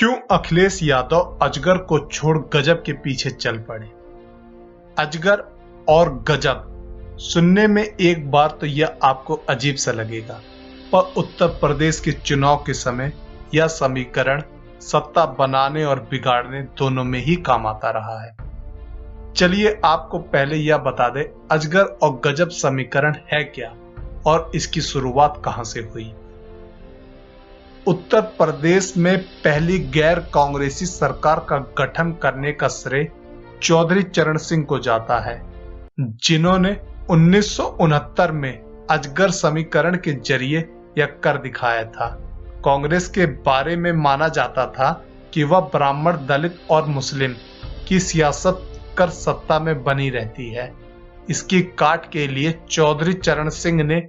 क्यों अखिलेश यादव अजगर को छोड़ गजब के पीछे चल पड़े। अजगर और गजब सुनने में एक बार तो यह आपको अजीब सा लगेगा, पर उत्तर प्रदेश के चुनाव के समय यह समीकरण सत्ता बनाने और बिगाड़ने दोनों में ही काम आता रहा है। चलिए आपको पहले यह बता दें अजगर और गजब समीकरण है क्या और इसकी शुरुआत कहां से हुई। उत्तर प्रदेश में पहली गैर कांग्रेसी सरकार का गठन करने का श्रेय चौधरी चरण सिंह को जाता है, जिन्होंने 1969 में अजगर समीकरण के जरिए यह कर दिखाया था। कांग्रेस के बारे में माना जाता था कि वह ब्राह्मण, दलित और मुस्लिम की सियासत कर सत्ता में बनी रहती है। इसकी काट के लिए चौधरी चरण सिंह ने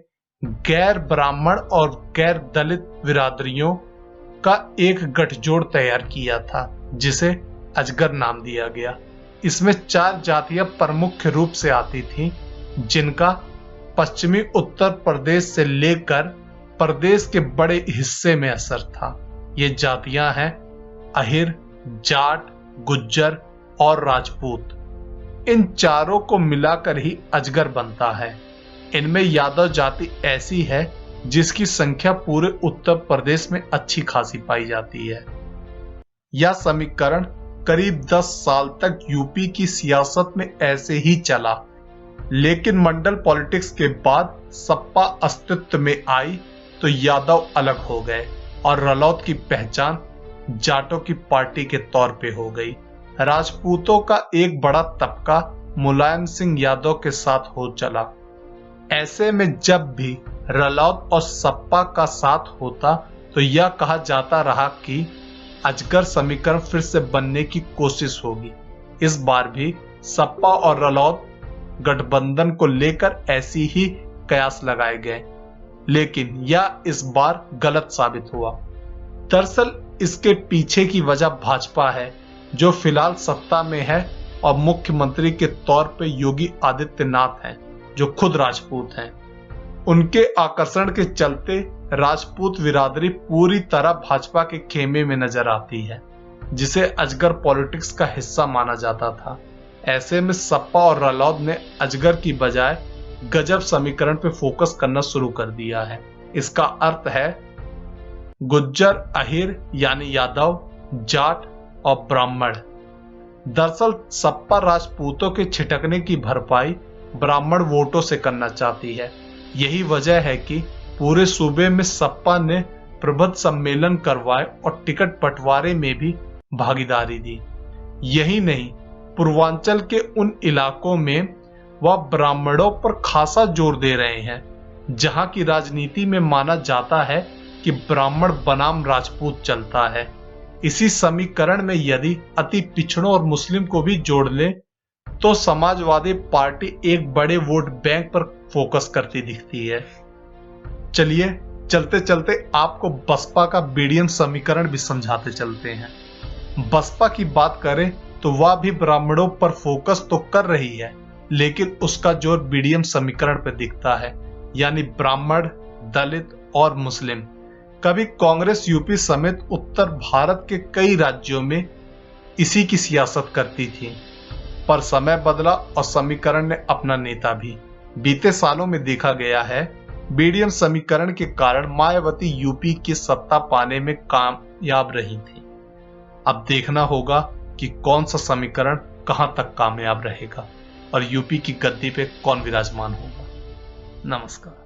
गैर ब्राह्मण और गैर दलित बिरादरियों का एक गठजोड़ तैयार किया था, जिसे अजगर नाम दिया गया। इसमें 4 जातियां प्रमुख रूप से आती थीं, जिनका पश्चिमी उत्तर प्रदेश से लेकर प्रदेश के बड़े हिस्से में असर था। ये जातियां हैं अहिर, जाट, गुज्जर और राजपूत। इन चारों को मिलाकर ही अजगर बनता है। इनमें यादव जाति ऐसी है जिसकी संख्या पूरे उत्तर प्रदेश में अच्छी खासी पाई जाती है। यह समीकरण करीब 10 साल तक यूपी की सियासत में ऐसे ही चला, लेकिन मंडल पॉलिटिक्स के बाद सपा अस्तित्व में आई तो यादव अलग हो गए और रालोद की पहचान जाटों की पार्टी के तौर पे हो गई। राजपूतों का एक बड़ा तबका मुलायम सिंह यादव के साथ हो चला। ऐसे में जब भी रालोद और सपा का साथ होता तो यह कहा जाता रहा कि अजगर समीकरण फिर से बनने की कोशिश होगी। इस बार भी सपा और रालोद गठबंधन को लेकर ऐसी ही कयास लगाए गए, लेकिन यह इस बार गलत साबित हुआ। दरअसल इसके पीछे की वजह भाजपा है, जो फिलहाल सत्ता में है, और मुख्यमंत्री के तौर पे योगी आदित्यनाथ हैं, जो खुद राजपूत हैं। उनके आकर्षण के चलते राजपूत बिरादरी पूरी तरह भाजपा के खेमे में नजर आती है, जिसे अजगर पॉलिटिक्स का हिस्सा माना जाता था। ऐसे में सपा और रालोद ने अजगर की बजाय गजब समीकरण पे फोकस करना शुरू कर दिया है। इसका अर्थ है गुज्जर, अहिर यानी यादव, जाट और ब्राह्मण। दरअसल सपा राजपूतों के छिटकने की भरपाई ब्राह्मण वोटों से करना चाहती है। यही वजह है कि पूरे सूबे में सपा ने प्रबुद्ध सम्मेलन करवाए और टिकट बंटवारे में भी भागीदारी दी। यही नहीं, पूर्वांचल के उन इलाकों में वह ब्राह्मणों पर खासा जोर दे रहे हैं, जहां की राजनीति में माना जाता है कि ब्राह्मण बनाम राजपूत चलता है। इसी समीकरण में यदि अति पिछड़ों और मुस्लिम को भी जोड़ ले तो समाजवादी पार्टी एक बड़े वोट बैंक पर फोकस करती दिखती है। चलिए चलते चलते आपको बसपा का बीडीएम समीकरण भी समझाते चलते हैं। बसपा की बात करें तो वह भी ब्राह्मणों पर फोकस तो कर रही है, लेकिन उसका जोर बीडीएम समीकरण पर दिखता है, यानी ब्राह्मण, दलित और मुस्लिम। कभी कांग्रेस यूपी समेत उत्तर भारत के कई राज्यों में इसी की सियासत करती थी, पर समय बदला और समीकरण ने अपना नेता भी। बीते सालों में देखा गया है बीडीएम समीकरण के कारण मायावती यूपी की सत्ता पाने में कामयाब रही थी। अब देखना होगा कि कौन सा समीकरण कहां तक कामयाब रहेगा और यूपी की गद्दी पे कौन विराजमान होगा। नमस्कार।